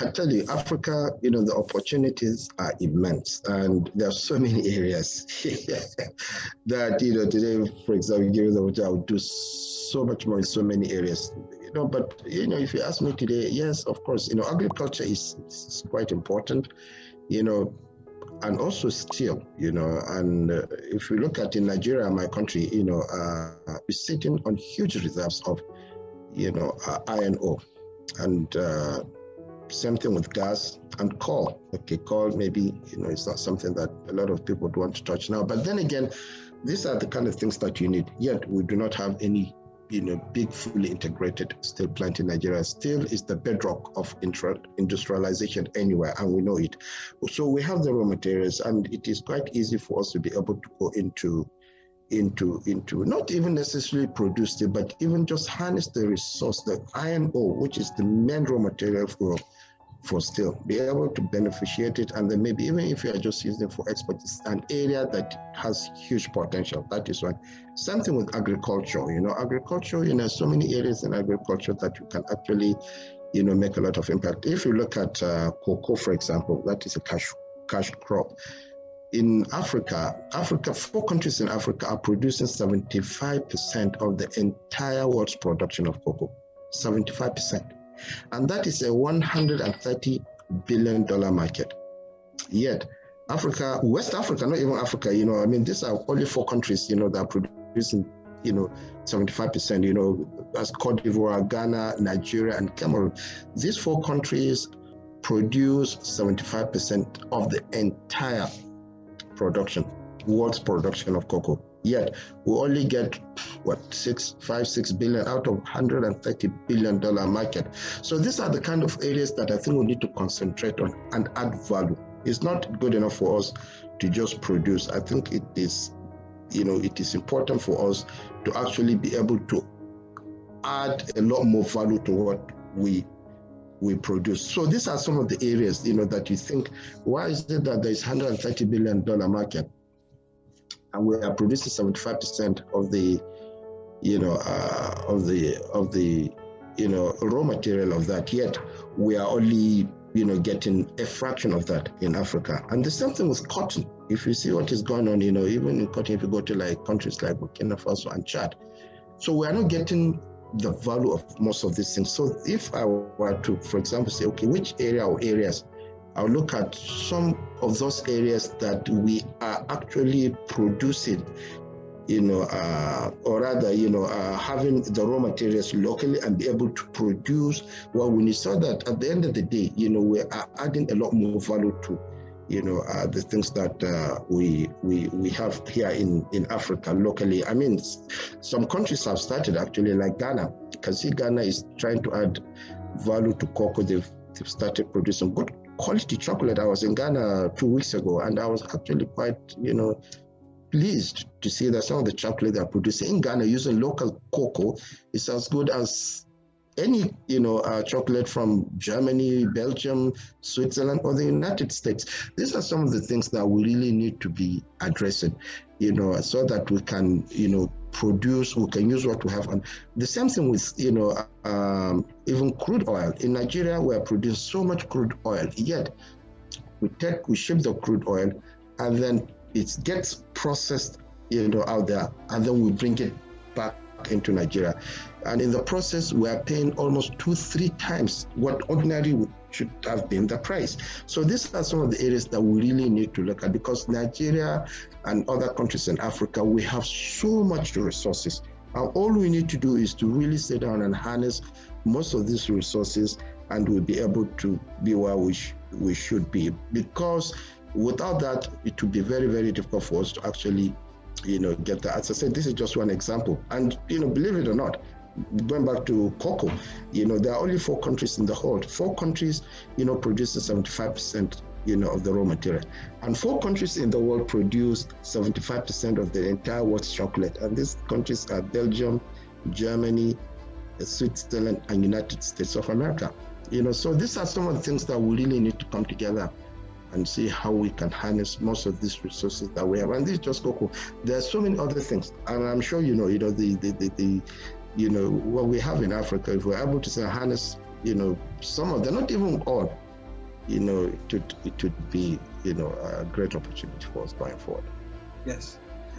I tell you, Africa, the opportunities are immense, and there are so many areas that, today, for example, given the water, I would do so much more in so many areas. But if you ask me today, yes, of course, agriculture is quite important, and also steel, and if we look at in Nigeria, my country, we're sitting on huge reserves of, iron ore, and same thing with gas and coal. Okay, coal maybe, it's not something that a lot of people would want to touch now. But then again, these are the kind of things that you need. Yet we do not have any, big, fully integrated steel plant in Nigeria. Steel is the bedrock of industrialization anywhere, and we know it. So we have the raw materials, and it is quite easy for us to be able to go into not even necessarily produce steel, but even just harness the resource, the iron ore, which is the main raw material for steel, be able to beneficiate it, and then maybe even if you are just using it for export, it's an area that has huge potential. That is one. Something with agriculture, agriculture, so many areas in agriculture that you can actually, make a lot of impact. If you look at cocoa, for example, that is a cash crop. In Africa, 4 countries in Africa are producing 75% of the entire world's production of cocoa. 75%. And that is a $130 billion market. Yet, Africa, West Africa, not even Africa, these are only 4 countries, that are producing, 75%, as Cote d'Ivoire, Ghana, Nigeria, and Cameroon. These 4 countries produce 75% of the entire world's production of cocoa. Yet we only get 6 billion out of $130 billion market. So these are the kind of areas that I think we need to concentrate on and add value. It's not good enough for us to just produce. I think it is, it is important for us to actually be able to add a lot more value to what we produce. So these are some of the areas, that you think, why is it that there is $130 billion market and we are producing 75% of the, raw material of that, yet we are only, getting a fraction of that in Africa. And the same thing with cotton. If you see what is going on, even in cotton, if you go to like countries like Burkina Faso and Chad, so we are not getting the value of most of these things. So if I were to, for example, say, okay, which area or areas, I'll look at some of those areas that we are actually producing, or rather, having the raw materials locally and be able to produce what we need, so that at the end of the day, we are adding a lot more value to, the things that we have here in Africa locally. Some countries have started actually, like Ghana. You can see Ghana is trying to add value to cocoa. They've started producing good quality chocolate. I was in Ghana 2 weeks ago, and I was actually quite, pleased to see that some of the chocolate they're producing in Ghana using local cocoa is as good as any, chocolate from Germany, Belgium, Switzerland, or the United States. These are some of the things that we really need to be addressing, so that we can, produce, we can use what we have. And the same thing with, even crude oil. In Nigeria, we are producing so much crude oil, yet we ship the crude oil, and then it gets processed, out there, and then we bring it back into Nigeria. And in the process, we are paying almost 2-3 times what ordinarily should have been the price. So these are some of the areas that we really need to look at, because Nigeria and other countries in Africa, we have so much resources. And all we need to do is to really sit down and harness most of these resources, and we'll be able to be where we should be. Because without that, it will be very, very difficult for us to actually, get that. As I said, this is just one example. And, believe it or not, going back to cocoa, there are only 4 countries in the world. 4 countries, produce 75%, of the raw material. And 4 countries in the world produce 75% of the entire world's chocolate. And these countries are Belgium, Germany, Switzerland, and United States of America. So these are some of the things that we really need to come together and see how we can harness most of these resources that we have. And this is just cocoa. There are so many other things, and I'm sure what we have in Africa. If we're able to say harness, some of them, not even all, it would be, a great opportunity for us going forward. Yes.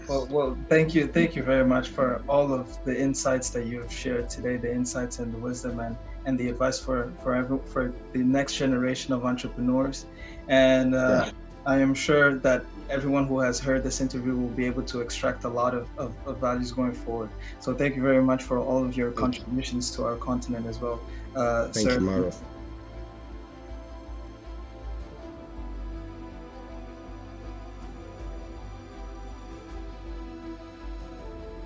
Well, thank you very much for all of the insights that you have shared today, the insights and the wisdom and the advice for the next generation of entrepreneurs. And I am sure that everyone who has heard this interview will be able to extract a lot of values going forward. So thank you very much for all of your contributions to our continent as well, Thank sir. you, Maro.